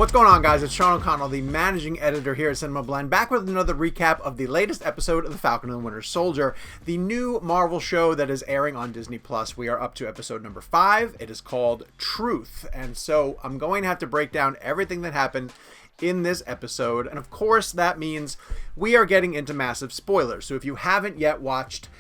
What's going on, guys? It's Sean O'Connell, the managing editor here at Cinemablend, back with another recap of the latest episode of The Falcon and the Winter Soldier, the new Marvel show that is airing on Disney+. We are up to episode number 5. It is called Truth, and so I'm going to have to break down everything that happened in this episode, and of course that means we are getting into massive spoilers. So if you haven't yet watched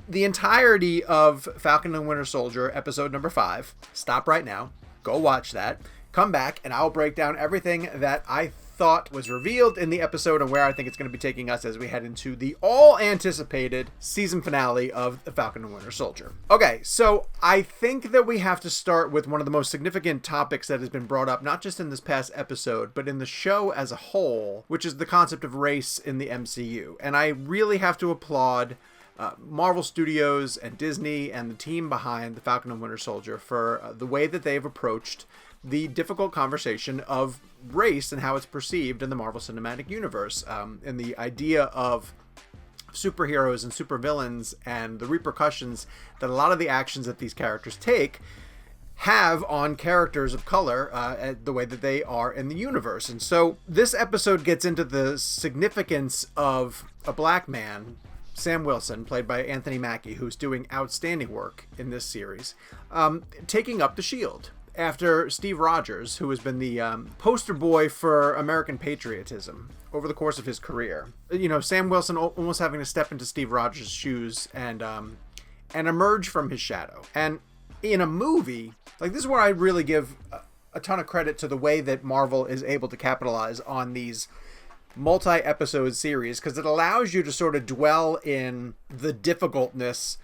the entirety of Falcon and the Winter Soldier, episode number 5, stop right now, go watch that. Come back and I'll break down everything that I thought was revealed in the episode and where I think it's going to be taking us as we head into the all-anticipated season finale of The Falcon and Winter Soldier. Okay, so I think that we have to start with one of the most significant topics that has been brought up, not just in this past episode, but in the show as a whole, which is the concept of race in the MCU. And I really have to applaud Marvel Studios and Disney and the team behind The Falcon and Winter Soldier for the way that they've approached the difficult conversation of race and how it's perceived in the Marvel Cinematic Universe, and the idea of superheroes and supervillains and the repercussions that a lot of the actions that these characters take have on characters of color, the way that they are in the universe. And so this episode gets into the significance of a black man, Sam Wilson, played by Anthony Mackie, who's doing outstanding work in this series, taking up the shield after Steve Rogers, who has been the poster boy for American patriotism over the course of his career. You know, Sam Wilson almost having to step into Steve Rogers' shoes and emerge from his shadow. And in a movie, like, this is where I really give a ton of credit to the way that Marvel is able to capitalize on these multi-episode series, because it allows you to sort of dwell in the difficultness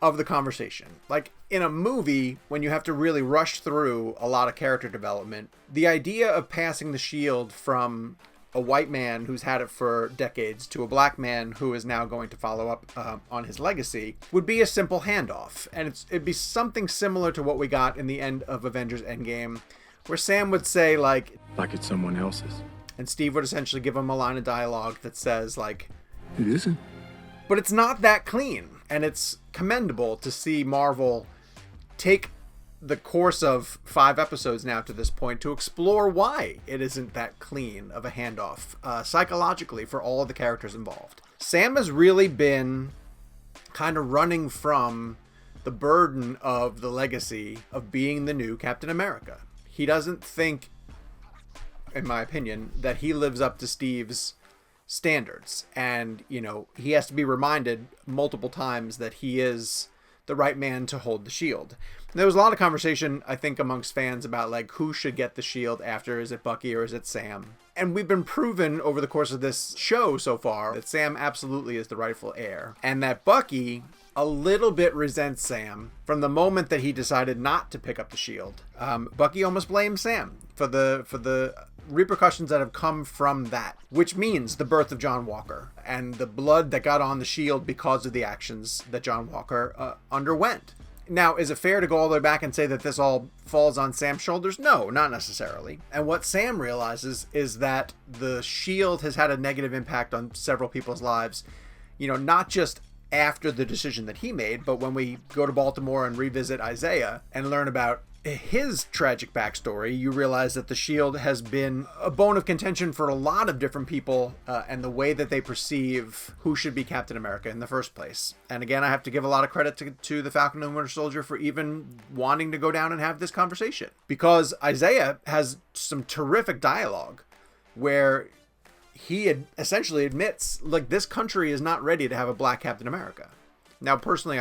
of the conversation. Like in a movie, when you have to really rush through a lot of character development, the idea of passing the shield from a white man who's had it for decades to a black man who is now going to follow up on his legacy would be a simple handoff. And it'd be something similar to what we got in the end of Avengers Endgame, where Sam would say, like it's someone else's. And Steve would essentially give him a line of dialogue that says, like, it isn't. But it's not that clean. And it's commendable to see Marvel take the course of 5 episodes now to this point to explore why it isn't that clean of a handoff psychologically for all of the characters involved. Sam has really been kind of running from the burden of the legacy of being the new Captain America. He doesn't think, in my opinion, that he lives up to Steve's standards, and you know, he has to be reminded multiple times that he is the right man to hold the shield. And there was a lot of conversation, I think, amongst fans about like who should get the shield after. Is it Bucky or is it Sam? And we've been proven over the course of this show so far that Sam absolutely is the rightful heir, and that Bucky a little bit resents Sam from the moment that he decided not to pick up the shield. Bucky almost blames Sam for the repercussions that have come from that, which means the birth of John Walker and the blood that got on the shield because of the actions that John Walker underwent. Now, is it fair to go all the way back and say that this all falls on Sam's shoulders? No, not necessarily. And what Sam realizes is that the shield has had a negative impact on several people's lives, you know, not just after the decision that he made, but when we go to Baltimore and revisit Isaiah and learn about his tragic backstory, you realize that the shield has been a bone of contention for a lot of different people, and the way that they perceive who should be Captain America in the first place. And again, I have to give a lot of credit to the Falcon and Winter Soldier for even wanting to go down and have this conversation, because Isaiah has some terrific dialogue where he essentially admits, like, this country is not ready to have a black Captain America. Now, personally,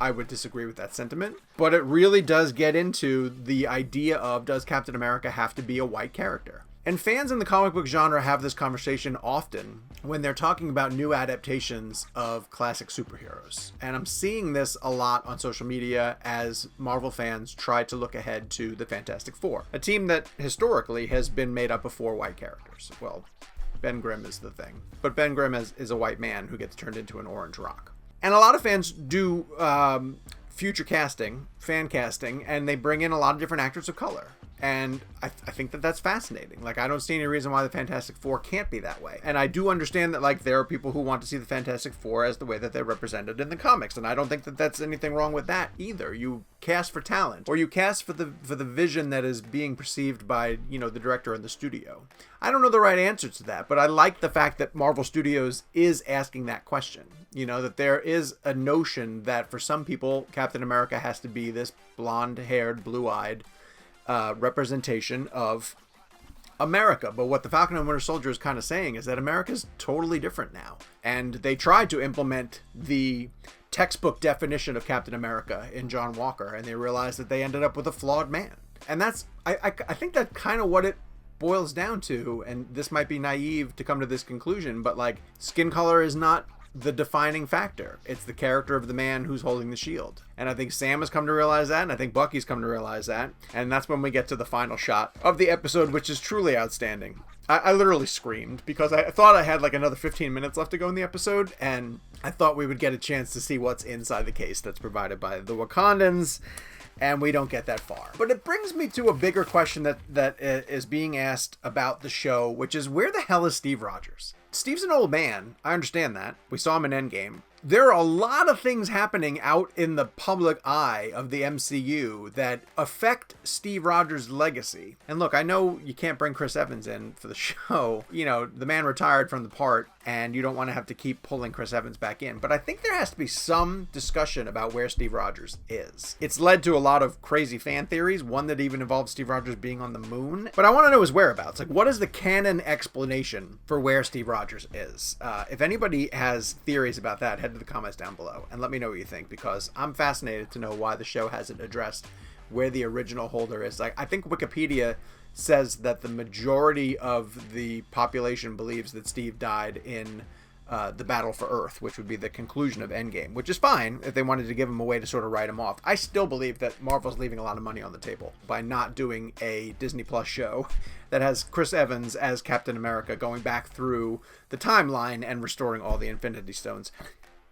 I would disagree with that sentiment, but it really does get into the idea of, does Captain America have to be a white character? And fans in the comic book genre have this conversation often when they're talking about new adaptations of classic superheroes. And I'm seeing this a lot on social media as Marvel fans try to look ahead to the Fantastic Four, a team that historically has been made up of 4 white characters. Well, Ben Grimm is the thing, but Ben Grimm is a white man who gets turned into an orange rock. And a lot of fans do future casting, fan casting, and they bring in a lot of different actors of color. And I think that that's fascinating. Like, I don't see any reason why the Fantastic Four can't be that way. And I do understand that, like, there are people who want to see the Fantastic Four as the way that they're represented in the comics. And I don't think that that's anything wrong with that either. You cast for talent, or you cast for the vision that is being perceived by, you know, the director and the studio. I don't know the right answer to that, but I like the fact that Marvel Studios is asking that question. You know, that there is a notion that for some people, Captain America has to be this blonde-haired, blue-eyed representation of America. But what the Falcon and Winter Soldier is kind of saying is that America's totally different now. And they tried to implement the textbook definition of Captain America in John Walker, and they realized that they ended up with a flawed man. And that's, I think that's kind of what it boils down to. And this might be naive to come to this conclusion, but like, skin color is not the defining factor. It's the character of the man who's holding the shield. And I think Sam has come to realize that, and I think Bucky's come to realize that. And that's when we get to the final shot of the episode, which is truly outstanding. I literally screamed because I thought I had like another 15 minutes left to go in the episode, and I thought we would get a chance to see what's inside the case that's provided by the Wakandans, and we don't get that far. But it brings me to a bigger question that is being asked about the show, which is, where the hell is Steve Rogers? Steve's an old man. I understand that. We saw him in Endgame. There are a lot of things happening out in the public eye of the MCU that affect Steve Rogers' legacy. And look, I know you can't bring Chris Evans in for the show. You know, the man retired from the part, and you don't want to have to keep pulling Chris Evans back in. But I think there has to be some discussion about where Steve Rogers is. It's led to a lot of crazy fan theories, one that even involves Steve Rogers being on the moon. But I want to know his whereabouts. Like, what is the canon explanation for where Steve Rogers is? If anybody has theories about that, head to the comments down below and let me know what you think, because I'm fascinated to know why the show hasn't addressed where the original holder is. Like, I think Wikipedia says that the majority of the population believes that Steve died in the Battle for Earth, which would be the conclusion of Endgame, which is fine if they wanted to give him a way to sort of write him off. I still believe that Marvel's leaving a lot of money on the table by not doing a Disney Plus show that has Chris Evans as Captain America going back through the timeline and restoring all the Infinity Stones.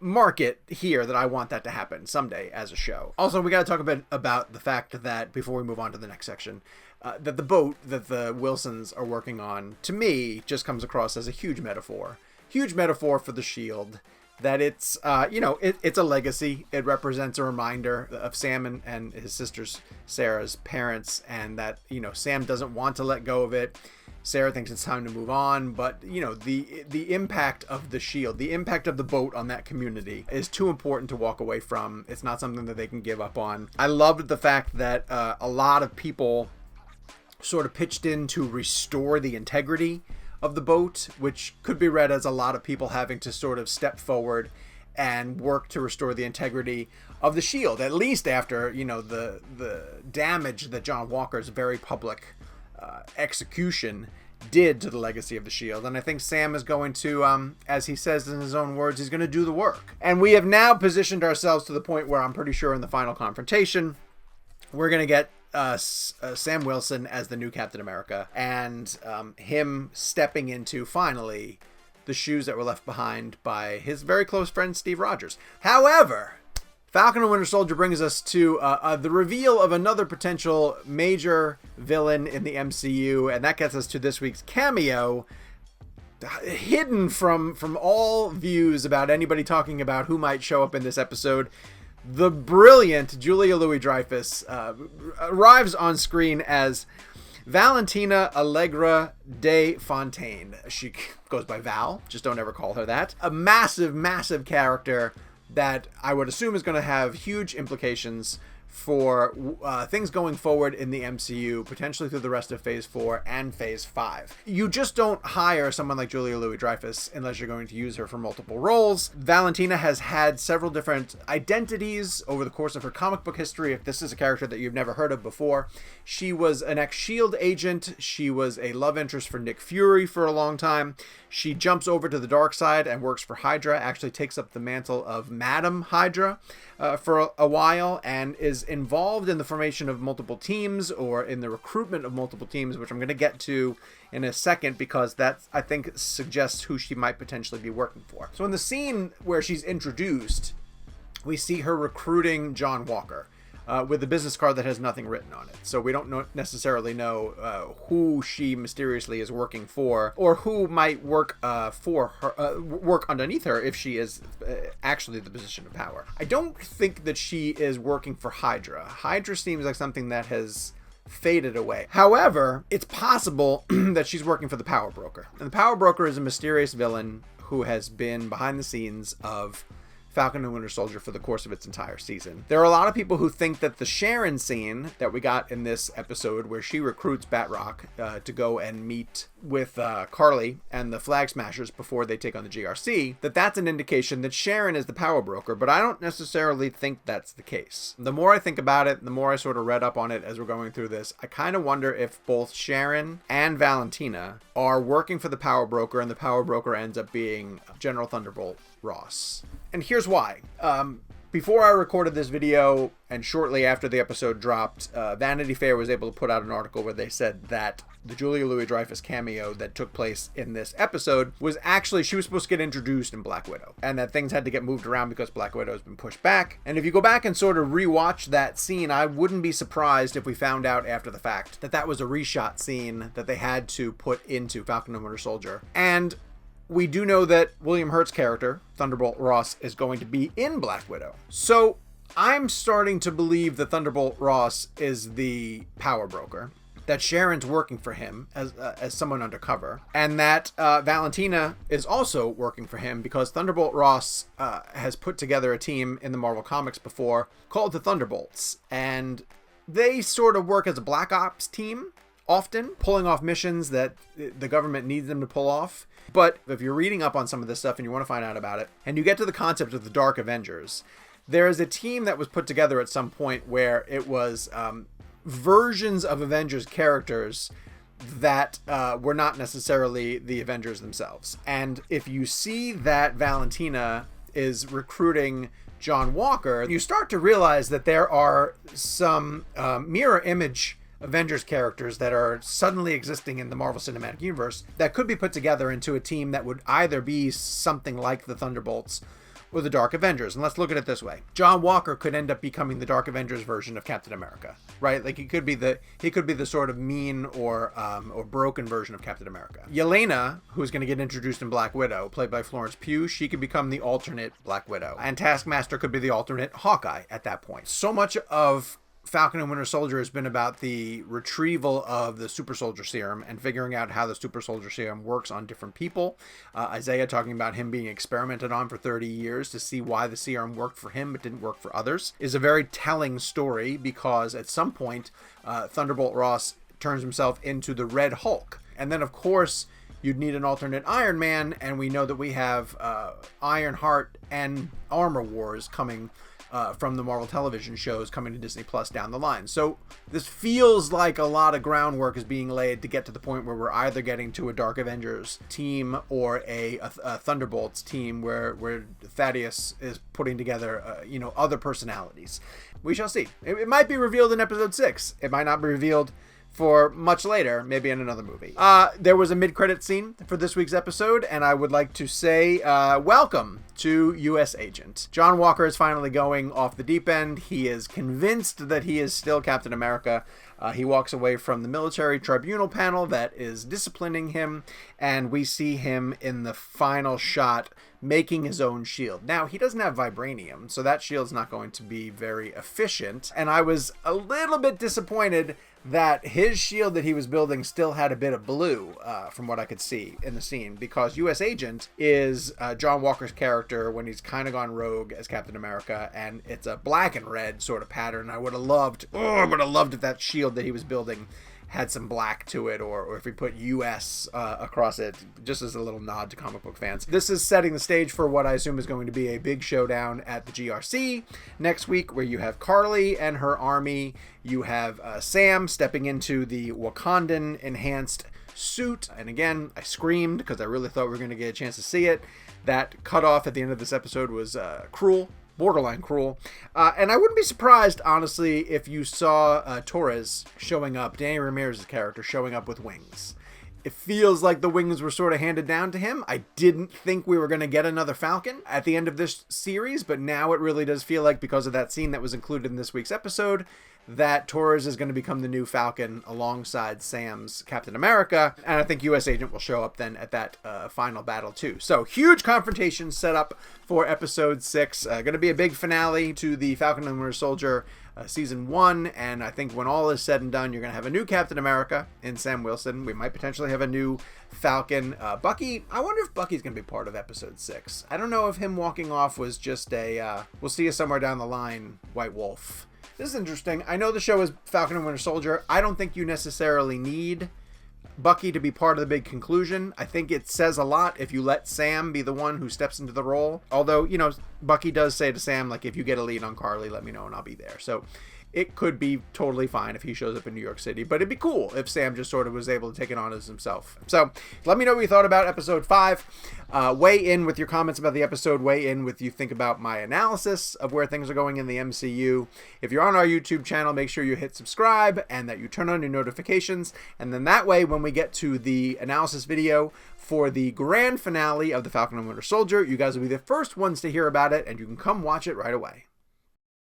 Mark it here that I want that to happen someday as a show. Also, we got to talk a bit about the fact that, before we move on to the next section, that the boat that the Wilsons are working on, to me, just comes across as a huge metaphor. Huge metaphor for the Shield. That it's, it's a legacy. It represents a reminder of Sam and his sister's Sarah's parents, and that, Sam doesn't want to let go of it. Sarah thinks it's time to move on, but the impact of the Shield, the impact of the boat on that community is too important to walk away from. It's not something that they can give up on. I loved the fact that a lot of people sort of pitched in to restore the integrity of the boat, which could be read as a lot of people having to sort of step forward and work to restore the integrity of the Shield, at least after, the damage that John Walker's very public execution did to the legacy of the Shield. And I think Sam is going to, as he says in his own words, he's going to do the work. And we have now positioned ourselves to the point where I'm pretty sure in the final confrontation, we're going to get Sam Wilson as the new Captain America, and him stepping into, finally, the shoes that were left behind by his very close friend Steve Rogers. However, Falcon and Winter Soldier brings us to the reveal of another potential major villain in the MCU, and that gets us to this week's cameo, hidden from all views about anybody talking about who might show up in this episode. The brilliant Julia Louis-Dreyfus arrives on screen as Valentina Allegra de Fontaine. She goes by Val, just don't ever call her that. A massive, massive character that I would assume is going to have huge implications for things going forward in the MCU, potentially through the rest of Phase 4 and Phase 5. You just don't hire someone like Julia Louis-Dreyfus unless you're going to use her for multiple roles. Valentina has had several different identities over the course of her comic book history, if this is a character that you've never heard of before. She was an ex-SHIELD agent. She was a love interest for Nick Fury for a long time. She jumps over to the dark side and works for Hydra, actually takes up the mantle of Madam Hydra for a while, and is involved in the formation of multiple teams, or in the recruitment of multiple teams, which I'm going to get to in a second, because that, I think, suggests who she might potentially be working for. So in the scene where she's introduced, we see her recruiting John Walker. with a business card that has nothing written on it. So we don't necessarily know who she mysteriously is working for, or who might work for her, work underneath her if she is actually the position of power. I don't think that she is working for Hydra. Hydra seems like something that has faded away. However, it's possible that she's working for the Power Broker. And the Power Broker is a mysterious villain who has been behind the scenes of Falcon and Winter Soldier for the course of its entire season. There are a lot of people who think that the Sharon scene that we got in this episode, where she recruits Batroc to go and meet with Carly and the Flag Smashers before they take on the GRC, that's an indication that Sharon is the Power Broker, but I don't necessarily think that's the case. The more I think about it, the more I sort of read up on it as we're going through this, I kind of wonder if both Sharon and Valentina are working for the Power Broker, and the Power Broker ends up being General Thunderbolt Ross. And here's why. Before I recorded this video, and shortly after the episode dropped, Vanity Fair was able to put out an article where they said that the Julia Louis-Dreyfus cameo that took place in this episode was actually, she was supposed to get introduced in Black Widow, and that things had to get moved around because Black Widow has been pushed back. And if you go back and sort of rewatch that scene, I wouldn't be surprised if we found out after the fact that was a reshot scene that they had to put into Falcon and Winter Soldier. And we do know that William Hurt's character, Thunderbolt Ross, is going to be in Black Widow. So I'm starting to believe that Thunderbolt Ross is the Power Broker, that Sharon's working for him as someone undercover, and that Valentina is also working for him because Thunderbolt Ross has put together a team in the Marvel Comics before called the Thunderbolts, and they sort of work as a Black Ops team, often pulling off missions that the government needs them to pull off. But if you're reading up on some of this stuff and you want to find out about it, and you get to the concept of the Dark Avengers, there is a team that was put together at some point where it was versions of Avengers characters that were not necessarily the Avengers themselves. And if you see that Valentina is recruiting John Walker, you start to realize that there are some mirror image Avengers characters that are suddenly existing in the Marvel Cinematic Universe that could be put together into a team that would either be something like the Thunderbolts or the Dark Avengers. And let's look at it this way. John Walker could end up becoming the Dark Avengers version of Captain America, right? Like he could be the sort of mean or broken version of Captain America. Yelena, who's going to get introduced in Black Widow, played by Florence Pugh, she could become the alternate Black Widow. And Taskmaster could be the alternate Hawkeye at that point. So much of Falcon and Winter Soldier has been about the retrieval of the super soldier serum and figuring out how the super soldier serum works on different people. Isaiah talking about him being experimented on for 30 years to see why the serum worked for him but didn't work for others is a very telling story, because at some point Thunderbolt Ross turns himself into the Red Hulk. And then of course you'd need an alternate Iron Man, and we know that we have Ironheart and Armor Wars coming from the Marvel television shows coming to Disney Plus down the line. So this feels like a lot of groundwork is being laid to get to the point where we're either getting to a Dark Avengers team or a Thunderbolts team where Thaddeus is putting together other personalities. We shall see. It might be revealed in episode 6. It might not be revealed for much later, maybe in another movie. There was a mid-credit scene for this week's episode, and I would like to say welcome to U.S. Agent. John Walker is finally going off the deep end. He is convinced that he is still Captain America. He walks away from the military tribunal panel that is disciplining him, and we see him in the final shot making his own shield. Now, he doesn't have vibranium, so that shield's not going to be very efficient, and I was a little bit disappointed that his shield that he was building still had a bit of blue, from what I could see in the scene, because U.S. Agent is John Walker's character when he's kind of gone rogue as Captain America, and it's a black and red sort of pattern. I would have loved if that shield that he was building had some black to it, or if we put US across it, just as a little nod to comic book fans. This is setting the stage for what I assume is going to be a big showdown at the GRC next week, where you have Carly and her army. You have Sam stepping into the Wakandan enhanced suit. And again, I screamed because I really thought we were going to get a chance to see it. That cutoff at the end of this episode was cruel. Borderline cruel. And I wouldn't be surprised, honestly, if you saw Torres showing up, Danny Ramirez's character showing up with wings It feels like the wings were sort of handed down to him. I didn't think we were going to get another Falcon at the end of this series, but now it really does feel like, because of that scene that was included in this week's episode, that Torres is going to become the new Falcon alongside Sam's Captain America, and I think U.S. Agent will show up then at that final battle too. So huge confrontation set up for episode 6. Going to be a big finale to the Falcon and Winter Soldier season 1, and I think when all is said and done, you're going to have a new Captain America in Sam Wilson. We might potentially have a new Falcon. Bucky, I wonder if Bucky's going to be part of episode 6. I don't know if him walking off was just a, we'll see you somewhere down the line, White Wolf. This is interesting. I know the show is Falcon and Winter Soldier. I don't think you necessarily need Bucky to be part of the big conclusion. I think it says a lot if you let Sam be the one who steps into the role. Although, you know, Bucky does say to Sam, like, if you get a lead on Carly, let me know and I'll be there. So it could be totally fine if he shows up in New York City, but it'd be cool if Sam just sort of was able to take it on as himself. So let me know what you thought about episode 5. Weigh in with your comments about the episode. Weigh in with you think about my analysis of where things are going in the MCU. If you're on our YouTube channel, make sure you hit subscribe and that you turn on your notifications. And then that way, when we get to the analysis video for the grand finale of the Falcon and Winter Soldier, you guys will be the first ones to hear about it, and you can come watch it right away.